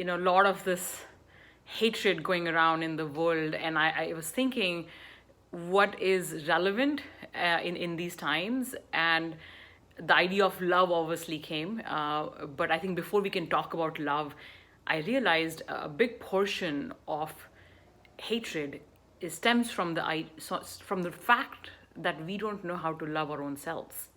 a lot of this hatred going around in the world, and I was thinking what is relevant in these times, and the idea of love obviously came. But I think before we can talk about love, I realized a big portion of hatred stems from from the fact that we don't know how to love our own selves.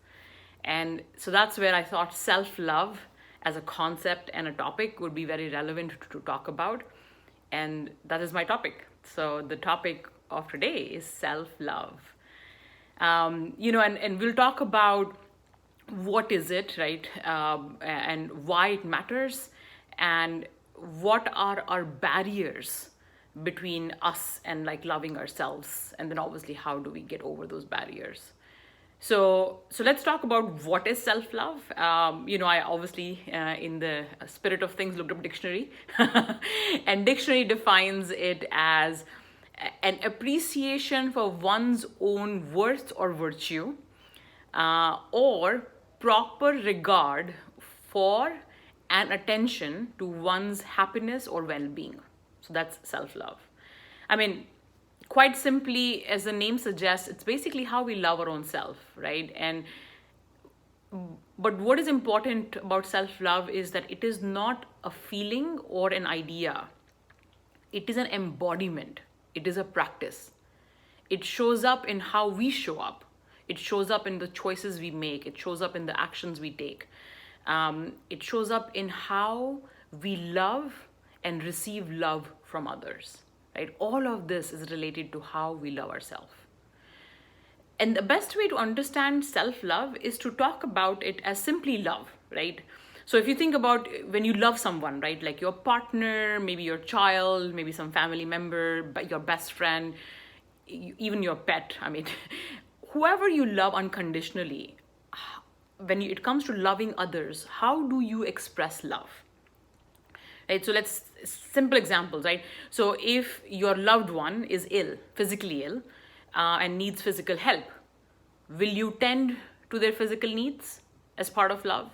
And so that's where I thought self love as a concept and a topic would be very relevant to talk about. And that is my topic. So the topic of today is self love. And we'll talk about what is it, right? And why it matters, and what are our barriers between us and like loving ourselves, and then obviously how do we get over those barriers. So let's talk about what is self-love. I obviously, in the spirit of things, looked up dictionary, and dictionary defines it as an appreciation for one's own worth or virtue, or proper regard for and attention to one's happiness or well-being. So that's self-love. I mean, quite simply, as the name suggests, it's basically how we love our own self, right? But what is important about self-love is that it is not a feeling or an idea. It is an embodiment. It is a practice. It shows up in how we show up. It shows up in the choices we make. It shows up in the actions we take. It shows up in how we love and receive love from others, right? All of this is related to how we love ourselves. And the best way to understand self-love is to talk about it as simply love, right? So if you think about when you love someone, right, like your partner, maybe your child, maybe some family member, your best friend, even your pet, I mean, whoever you love unconditionally, when it comes to loving others, how do you express love? Right, so let's simple examples, right? So if your loved one is ill, physically ill, and needs physical help, will you tend to their physical needs as part of love?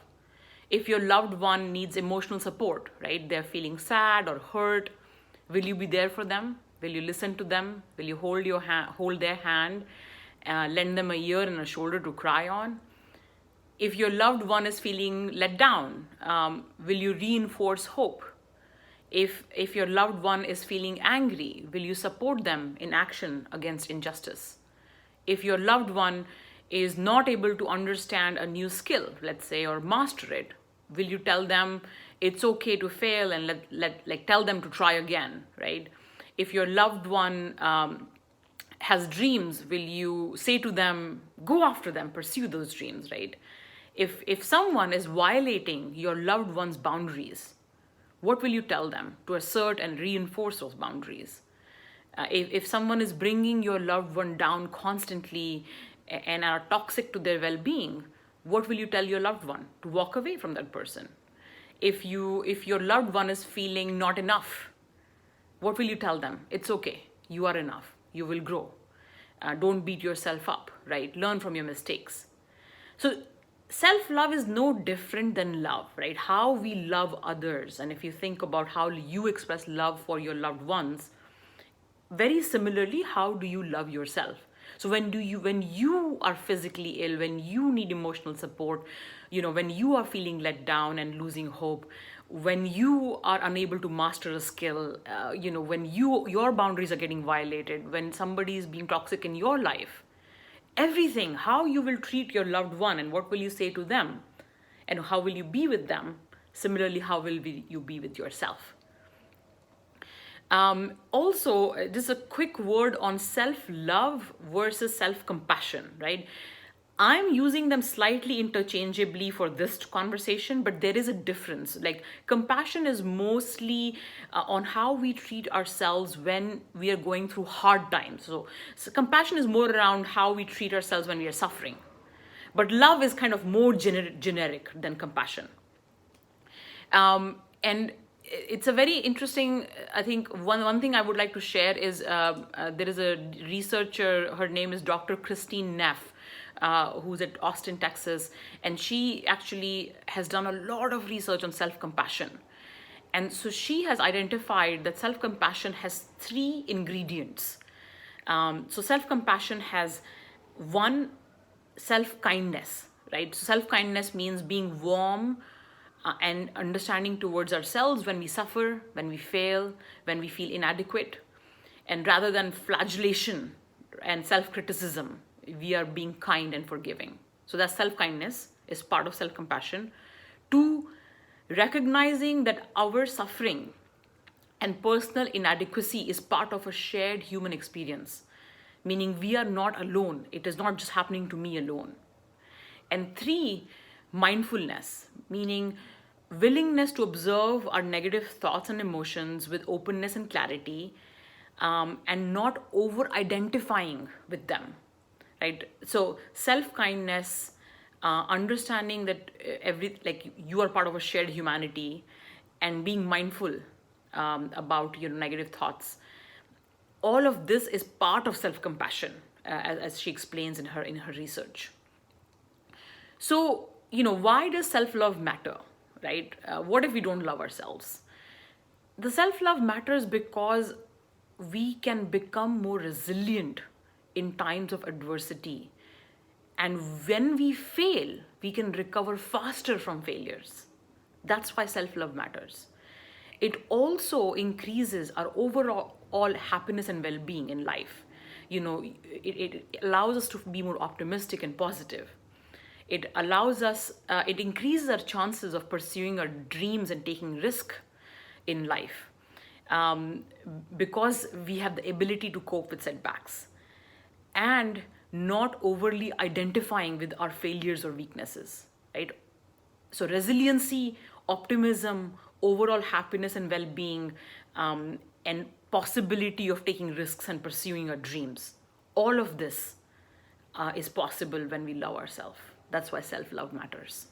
If your loved one needs emotional support, right, they're feeling sad or hurt, will you be there for them? Will you listen to them? Will you hold their hand, lend them a ear and a shoulder to cry on? If your loved one is feeling let down, will you reinforce hope? If your loved one is feeling angry, will you support them in action against injustice? If your loved one is not able to understand a new skill, let's say, or master it, will you tell them it's okay to fail and tell them to try again, right? If your loved one has dreams, will you say to them, go after them, pursue those dreams, right? If someone is violating your loved one's boundaries, what will you tell them to assert and reinforce those boundaries? If someone is bringing your loved one down constantly and are toxic to their well-being, what will you tell your loved one? To walk away from that person. If your loved one is feeling not enough, what will you tell them? It's okay. You are enough. You will grow. Don't beat yourself up, right? Learn from your mistakes. So self-love is no different than love, right? How we love others. And if you think about how you express love for your loved ones, very similarly, how do you love yourself? So when you are physically ill, when you need emotional support, when you are feeling let down and losing hope, when you are unable to master a skill, when your boundaries are getting violated, when somebody is being toxic in your life, everything, how you will treat your loved one and what will you say to them and how will you be with them, similarly, how will you be with yourself? Also, just a quick word on self-love versus self-compassion, right? I'm using them slightly interchangeably for this conversation, but there is a difference. Like, compassion is mostly on how we treat ourselves when we are going through hard times. So compassion is more around how we treat ourselves when we are suffering. But love is kind of more generic than compassion. And it's a very interesting, I think one thing I would like to share is there is a researcher, her name is Dr. Christine Neff, who's at Austin, Texas, and she actually has done a lot of research on self-compassion. And so she has identified that self-compassion has three ingredients. So self-compassion has one, self-kindness, right? So self-kindness means being warm and understanding towards ourselves when we suffer, when we fail, when we feel inadequate. And rather than flagellation and self-criticism, we are being kind and forgiving. So that self-kindness is part of self-compassion. Two, recognizing that our suffering and personal inadequacy is part of a shared human experience, meaning we are not alone. It is not just happening to me alone. And three, mindfulness, meaning willingness to observe our negative thoughts and emotions with openness and clarity, and not over identifying with them, right? So self-kindness, understanding that you are part of a shared humanity, and being mindful about your negative thoughts. All of this is part of self-compassion, as she explains in her research. So, why does self-love matter, right? What if we don't love ourselves? The self-love matters because we can become more resilient in times of adversity. And when we fail, we can recover faster from failures. That's why self-love matters. It also increases our overall happiness and well-being in life. It allows us to be more optimistic and positive. It allows us, it increases our chances of pursuing our dreams and taking risk in life, because we have the ability to cope with setbacks and not overly identifying with our failures or weaknesses, right? So resiliency, optimism, overall happiness and well-being, and possibility of taking risks and pursuing our dreams. All of this is possible when we love ourselves. That's why self-love matters.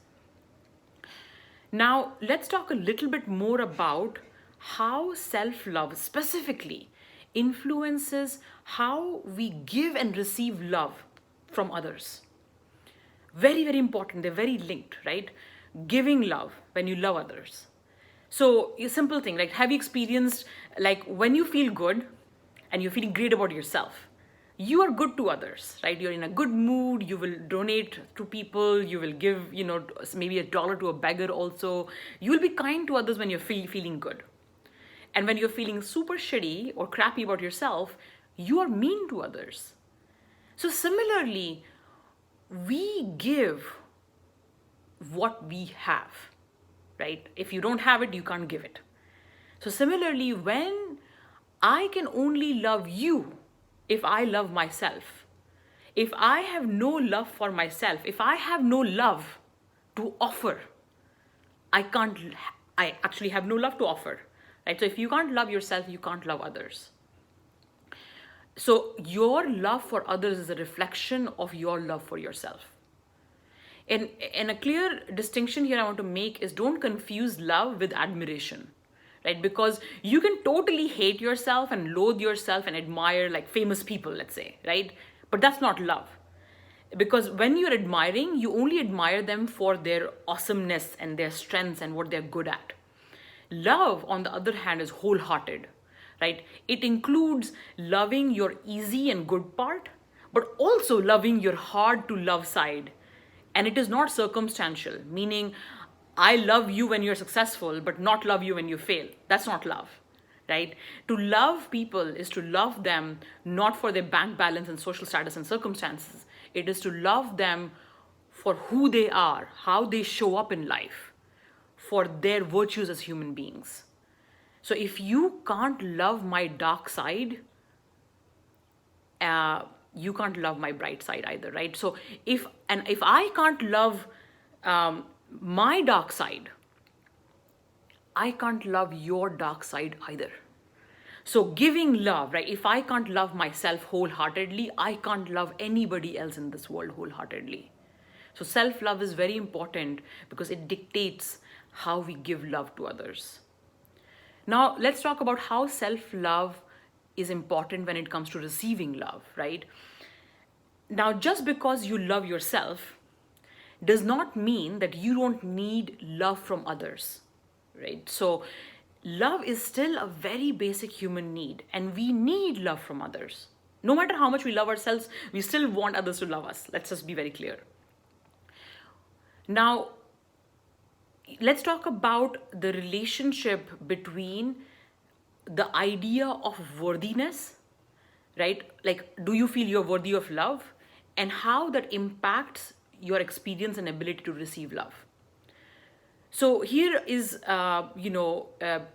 Now, let's talk a little bit more about how self-love specifically influences how we give and receive love from others. Very, very important. They're very linked, right? Giving love when you love others. So a simple thing, like, have you experienced, like, when you feel good and you're feeling great about yourself, you are good to others, right? You're in a good mood, you will donate to people, you will give, maybe $1 to a beggar also. You will be kind to others when you're feeling good. And when you're feeling super shitty or crappy about yourself, you are mean to others. So similarly, we give what we have, right? If you don't have it, you can't give it. So similarly, when I can only love you if I love myself, if I have no love for myself, if I have no love to offer, I actually have no love to offer, right? So if you can't love yourself, you can't love others. So your love for others is a reflection of your love for yourself. And a clear distinction here I want to make is, don't confuse love with admiration, right? Because you can totally hate yourself and loathe yourself and admire, like, famous people, let's say, right? But that's not love. Because when you're admiring, you only admire them for their awesomeness and their strengths and what they're good at. Love, on the other hand, is wholehearted, right? It includes loving your easy and good part, but also loving your hard to love side. And it is not circumstantial, meaning I love you when you're successful, but not love you when you fail. That's not love, right? To love people is to love them not for their bank balance and social status and circumstances. It is to love them for who they are, how they show up in life, for their virtues as human beings. So if you can't love my dark side, you can't love my bright side either, right? So if I can't love my dark side, I can't love your dark side either. So giving love, right? If I can't love myself wholeheartedly, I can't love anybody else in this world wholeheartedly. So self-love is very important because it dictates how we give love to others. Now, let's talk about how self-love is important when it comes to receiving love, right? Now, just because you love yourself does not mean that you don't need love from others, right? So love is still a very basic human need, and we need love from others. No matter how much we love ourselves, we still want others to love us. Let's just be very clear. Now, let's talk about the relationship between the idea of worthiness, right? Like, do you feel you're worthy of love, and how that impacts your experience and ability to receive love. So here is,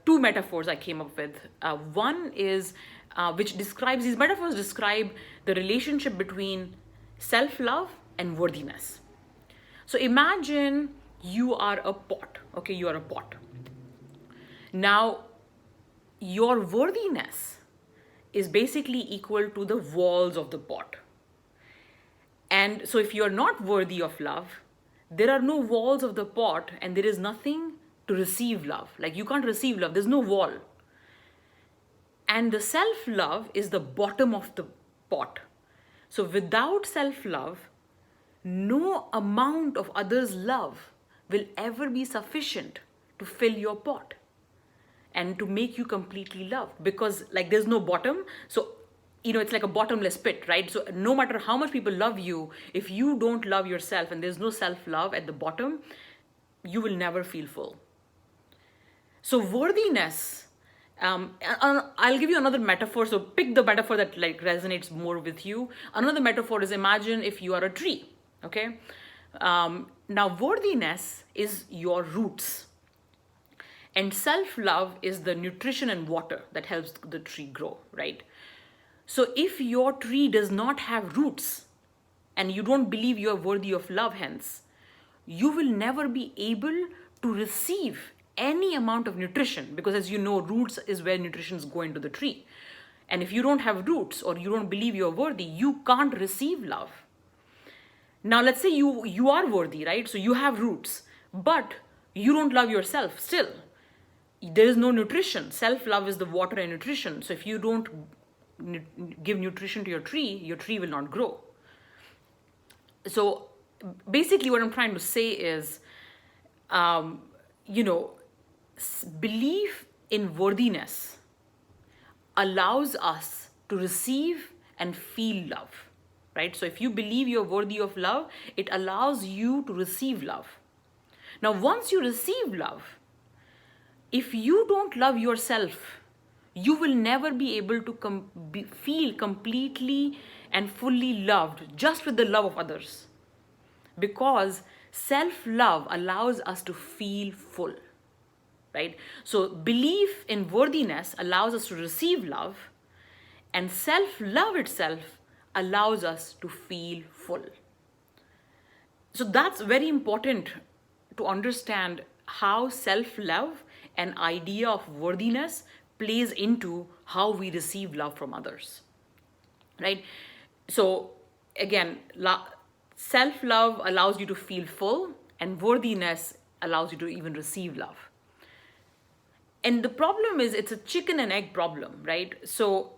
two metaphors I came up with. One is, which describes, these metaphors describe the relationship between self-love and worthiness. So imagine you are a pot, okay? You are a pot. Now, your worthiness is basically equal to the walls of the pot. And so if you're not worthy of love, there are no walls of the pot and there is nothing to receive love. Like, you can't receive love, there's no wall. And the self-love is the bottom of the pot. So without self-love, no amount of others' love will ever be sufficient to fill your pot and to make you completely loved, because like there's no bottom. So it's like a bottomless pit, right? So no matter how much people love you, if you don't love yourself and there's no self-love at the bottom, you will never feel full. So worthiness, I'll give you another metaphor. So pick the metaphor that like resonates more with you. Another metaphor is, imagine if you are a tree, okay? Now worthiness is your roots, and self-love is the nutrition and water that helps the tree grow, right? So if your tree does not have roots and you don't believe you are worthy of love, hence, you will never be able to receive any amount of nutrition, because as you know, roots is where nutritions go into the tree. And if you don't have roots or you don't believe you're worthy, you can't receive love. Now let's say you are worthy, right? So you have roots, but you don't love yourself still. There is no nutrition. Self-love is the water and nutrition. So if you don't give nutrition to your tree will not grow. So basically what I'm trying to say is, belief in worthiness allows us to receive and feel love, right? So if you believe you're worthy of love, it allows you to receive love. Now, once you receive love, if you don't love yourself, you will never be able to feel completely and fully loved just with the love of others. Because self-love allows us to feel full, right? So belief in worthiness allows us to receive love, and self-love itself allows us to feel full. So that's very important to understand how self-love and idea of worthiness plays into how we receive love from others, right? So again, self-love allows you to feel full, and worthiness allows you to even receive love. And the problem is, it's a chicken and egg problem, right? So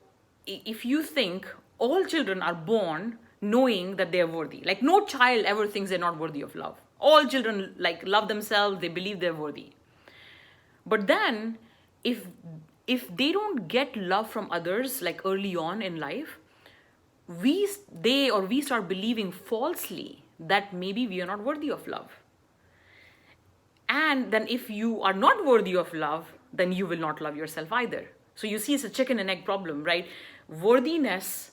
if you think all children are born knowing that they're worthy, like no child ever thinks they're not worthy of love. All children like love themselves, they believe they're worthy. But then if they don't get love from others like early on in life, we start believing falsely that maybe we are not worthy of love. And then if you are not worthy of love, then you will not love yourself either. So you see, it's a chicken and egg problem, right? Worthiness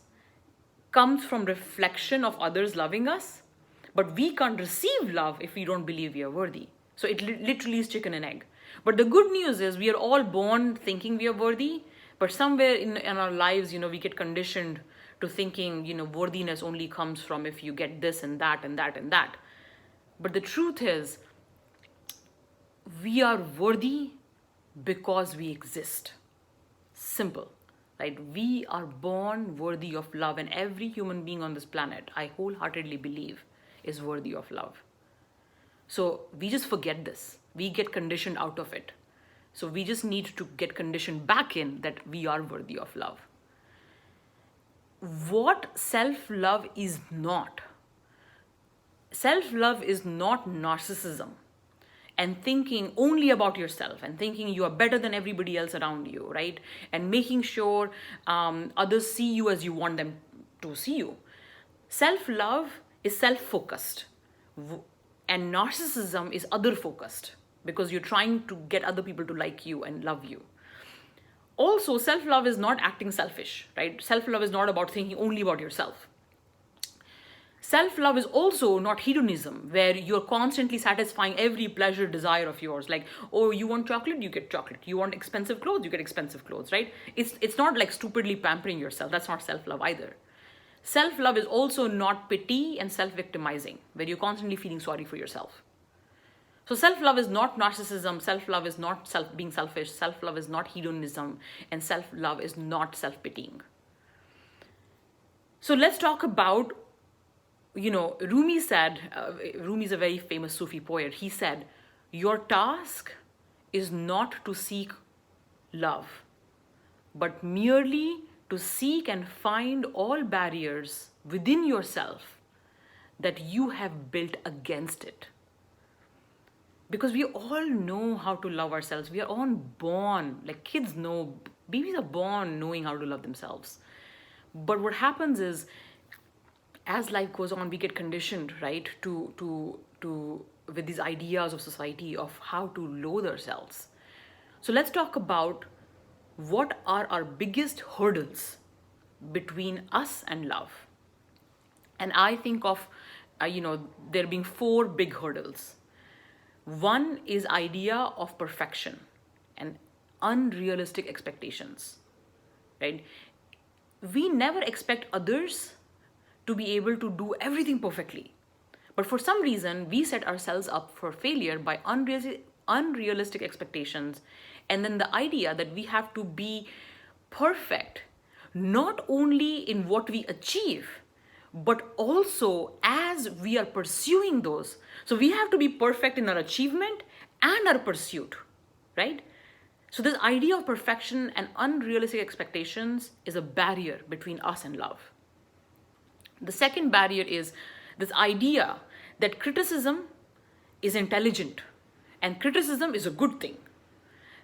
comes from reflection of others loving us, but we can't receive love if we don't believe we are worthy. So it literally is chicken and egg. But the good news is, we are all born thinking we are worthy, but somewhere in our lives, we get conditioned to thinking, worthiness only comes from if you get this and that and that and that. But the truth is, we are worthy because we exist. Simple, right? We are born worthy of love, and every human being on this planet, I wholeheartedly believe, is worthy of love. So we just forget this. We get conditioned out of it. So we just need to get conditioned back in that we are worthy of love. What self-love is not. Self-love is not narcissism. and thinking only about yourself and thinking you are better than everybody else around you, right? And making sure others see you as you want them to see you. Self-love is self-focused, and narcissism is other-focused because you're trying to get other people to like you and love you. Also, self-love is not acting selfish, right? Self-love is not about thinking only about yourself. Self-love is also not hedonism, where you're constantly satisfying every pleasure desire of yours. Like, oh, you want chocolate, you get chocolate. You want expensive clothes, you get expensive clothes, right? It's not like stupidly pampering yourself. That's not self-love either. Self-love is also not pity and self-victimizing, where you're constantly feeling sorry for yourself. So self-love is not narcissism, self-love is not being selfish, self-love is not hedonism, and self-love is not self-pitying. So let's talk about, Rumi said, Rumi is a very famous Sufi poet. He said, your task is not to seek love, but merely to seek and find all barriers within yourself that you have built against it. Because we all know how to love ourselves. We are all born, like kids know, babies are born knowing how to love themselves. But what happens is, as life goes on, we get conditioned, right, to with these ideas of society of how to loathe ourselves. So let's talk about what are our biggest hurdles between us and love. And I think of, there being 4 big hurdles. One is idea of perfection and unrealistic expectations, right? We never expect others to be able to do everything perfectly. But for some reason, we set ourselves up for failure by unrealistic expectations. And then the idea that we have to be perfect, not only in what we achieve, but also as we are pursuing those. So we have to be perfect in our achievement and our pursuit, right? So this idea of perfection and unrealistic expectations is a barrier between us and love. The second barrier is this idea that criticism is intelligent and criticism is a good thing,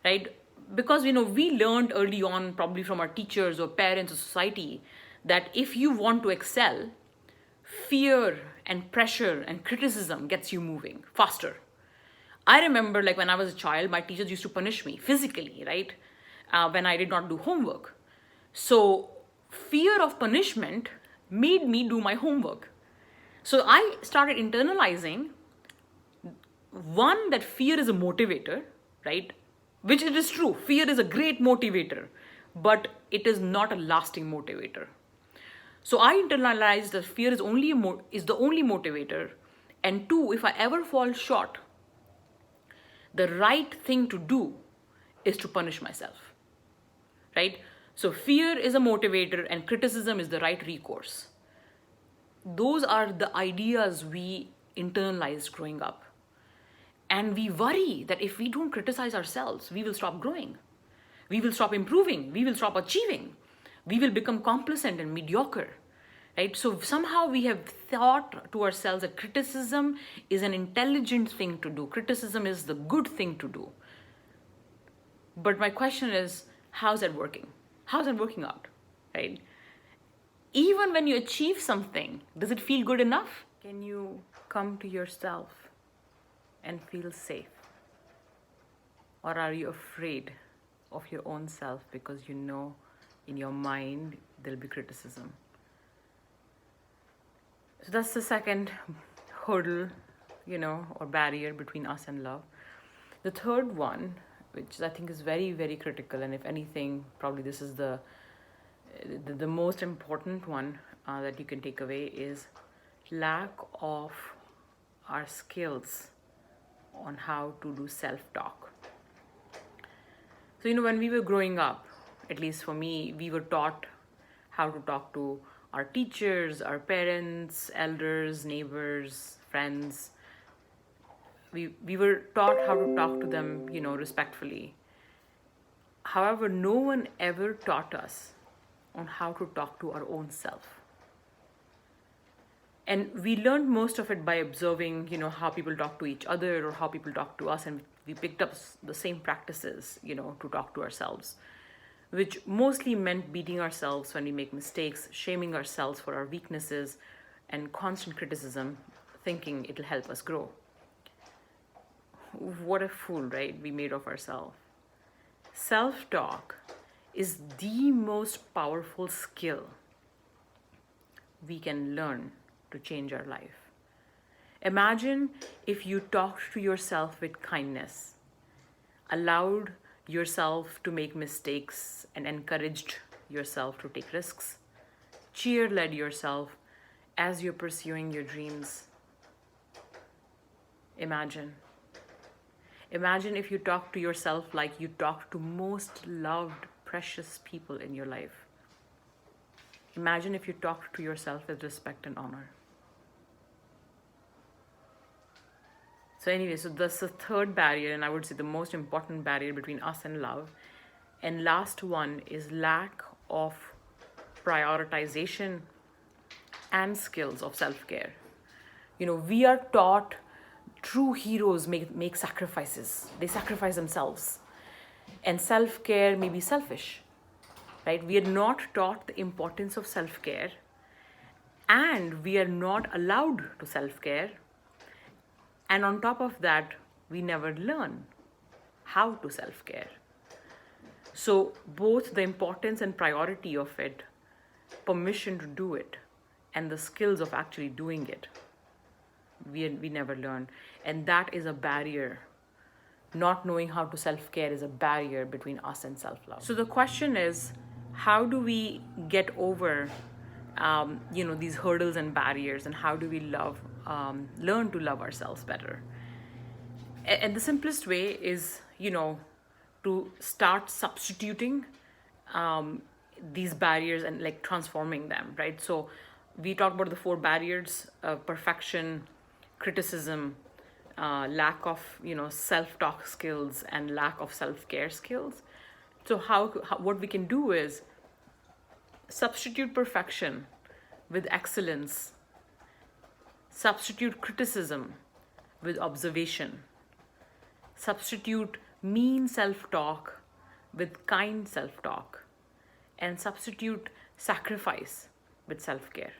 right? Because, we learned early on, probably from our teachers or parents or society, that if you want to excel, fear and pressure and criticism gets you moving faster. I remember, like, when I was a child, my teachers used to punish me physically, right? When I did not do homework. So fear of punishment made me do my homework. So I started internalizing, one, that fear is a motivator, right? Which it is true. Fear is a great motivator, but it is not a lasting motivator. So I internalized that fear is the only motivator. And 2, if I ever fall short, the right thing to do is to punish myself, right? So fear is a motivator and criticism is the right recourse. Those are the ideas we internalized growing up. And we worry that if we don't criticize ourselves, we will stop growing. We will stop improving. We will stop achieving. We will become complacent and mediocre, right? So somehow we have thought to ourselves that criticism is an intelligent thing to do. Criticism is the good thing to do. But my question is, how's that working? How's that working out, right? Even when you achieve something, does it feel good enough? Can you come to yourself and feel safe? Or are you afraid of your own self because you know in your mind there'll be criticism? So that's the second hurdle, or barrier between us and love. The third one, which I think is very, very critical, and if anything, probably this is the most important one that you can take away, is lack of our skills on how to do self-talk. So, when we were growing up, at least for me, we were taught how to talk to our teachers, our parents, elders, neighbors, friends. We were taught how to talk to them, respectfully. However, no one ever taught us on how to talk to our own self. And we learned most of it by observing, how people talk to each other or how people talk to us, and we picked up the same practices, to talk to ourselves, which mostly meant beating ourselves when we make mistakes, shaming ourselves for our weaknesses, and constant criticism, thinking it'll help us grow. What a fool, right? We made of ourselves. Self-talk is the most powerful skill we can learn to change our life. Imagine if you talked to yourself with kindness, allowed yourself to make mistakes, and encouraged yourself to take risks, cheer-led yourself as you're pursuing your dreams. Imagine if you talk to yourself like you talk to most loved, precious people in your life. Imagine if you talked to yourself with respect and honor. So anyway, so that's the third barrier, and I would say the most important barrier between us and love. And last one is lack of prioritization and skills of self-care. We are taught true heroes make sacrifices. They sacrifice themselves. And self-care may be selfish, right? We are not taught the importance of self-care, and we are not allowed to self-care. And on top of that, we never learn how to self-care. So both the importance and priority of it, permission to do it, and the skills of actually doing it, we never learn. And that is a barrier. Not knowing how to self-care is a barrier between us and self-love. So the question is, how do we get over these hurdles and barriers, and how do we learn to love ourselves better? And the simplest way is, to start substituting these barriers and like transforming them, right? So we talked about the 4 barriers: perfection, criticism, lack of self-talk skills, and lack of self-care skills. So what we can do is substitute perfection with excellence, substitute criticism with observation, substitute mean self-talk with kind self-talk, and substitute sacrifice with self-care.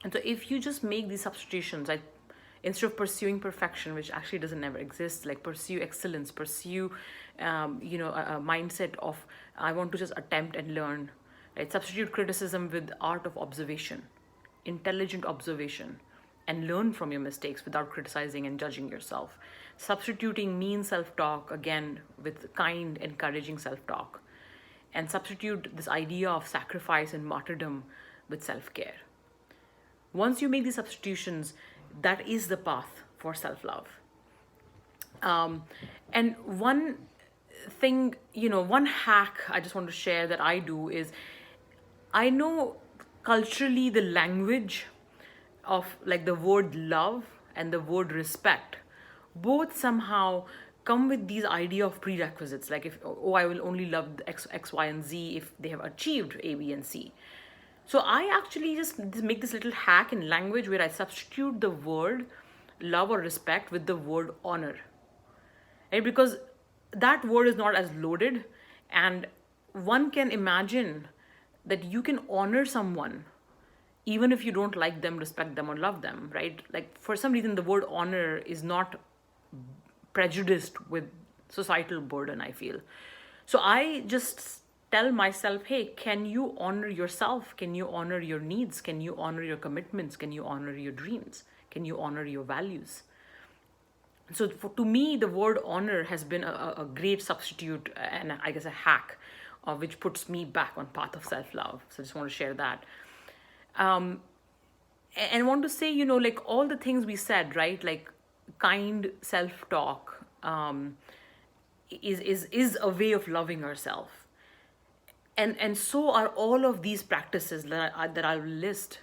And so if you just make these substitutions, like instead of pursuing perfection, which actually doesn't never exist, like pursue excellence, pursue a mindset of I want to just attempt and learn, right? Substitute criticism with art of observation, intelligent observation, and learn from your mistakes without criticizing and judging yourself. Substituting mean self-talk again with kind, encouraging self-talk, and substitute this idea of sacrifice and martyrdom with self-care. Once you make these substitutions, that is the path for self-love. And one thing, one hack I just want to share that I do is, I know culturally the language of like the word love and the word respect, both somehow come with these idea of prerequisites. Like I will only love X, Y, and Z if they have achieved A, B, and C. So I actually just make this little hack in language where I substitute the word love or respect with the word honor. Right? Because that word is not as loaded, and one can imagine that you can honor someone even if you don't like them, respect them, or love them, right? Like for some reason, the word honor is not prejudiced with societal burden, I feel. So I just tell myself, hey, can you honor yourself? Can you honor your needs? Can you honor your commitments? Can you honor your dreams? Can you honor your values? So to me, the word honor has been a great substitute and I guess a hack, which puts me back on path of self-love. So I just want to share that. And I want to say, like all the things we said, right? Like kind self-talk is a way of loving ourselves. And so are all of these practices that I'll list.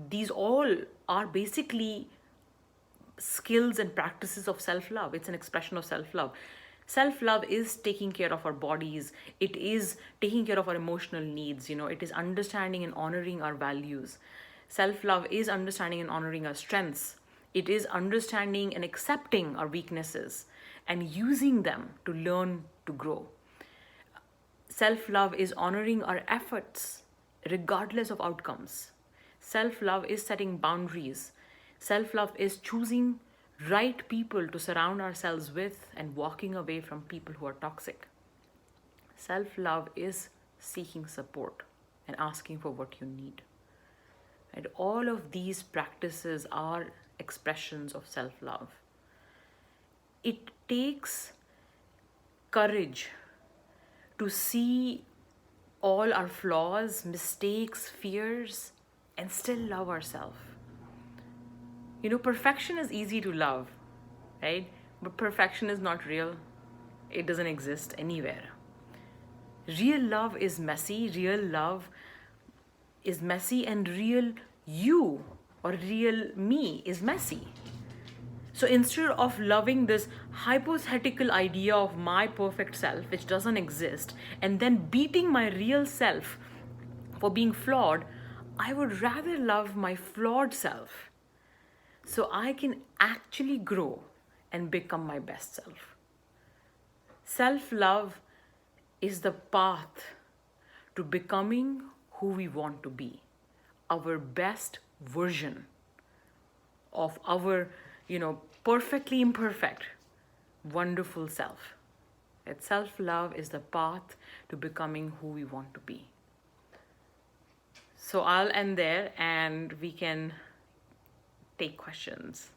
These all are basically skills and practices of self-love. It's an expression of self-love. Self-love is taking care of our bodies. It is taking care of our emotional needs. It is understanding and honoring our values. Self-love is understanding and honoring our strengths. It is understanding and accepting our weaknesses and using them to learn to grow. Self-love is honoring our efforts regardless of outcomes. Self-love is setting boundaries. Self-love is choosing right people to surround ourselves with and walking away from people who are toxic. Self-love is seeking support and asking for what you need. And all of these practices are expressions of self-love. It takes courage to see all our flaws, mistakes, fears, and still love ourselves. Perfection is easy to love, right? But perfection is not real. It doesn't exist anywhere. Real love is messy. Real love is messy, and real you or real me is messy. So instead of loving this hypothetical idea of my perfect self, which doesn't exist, and then beating my real self for being flawed, I would rather love my flawed self so I can actually grow and become my best self. Self-love is the path to becoming who we want to be, our best version of our, perfectly imperfect, wonderful self. That self-love is the path to becoming who we want to be. So I'll end there and we can take questions.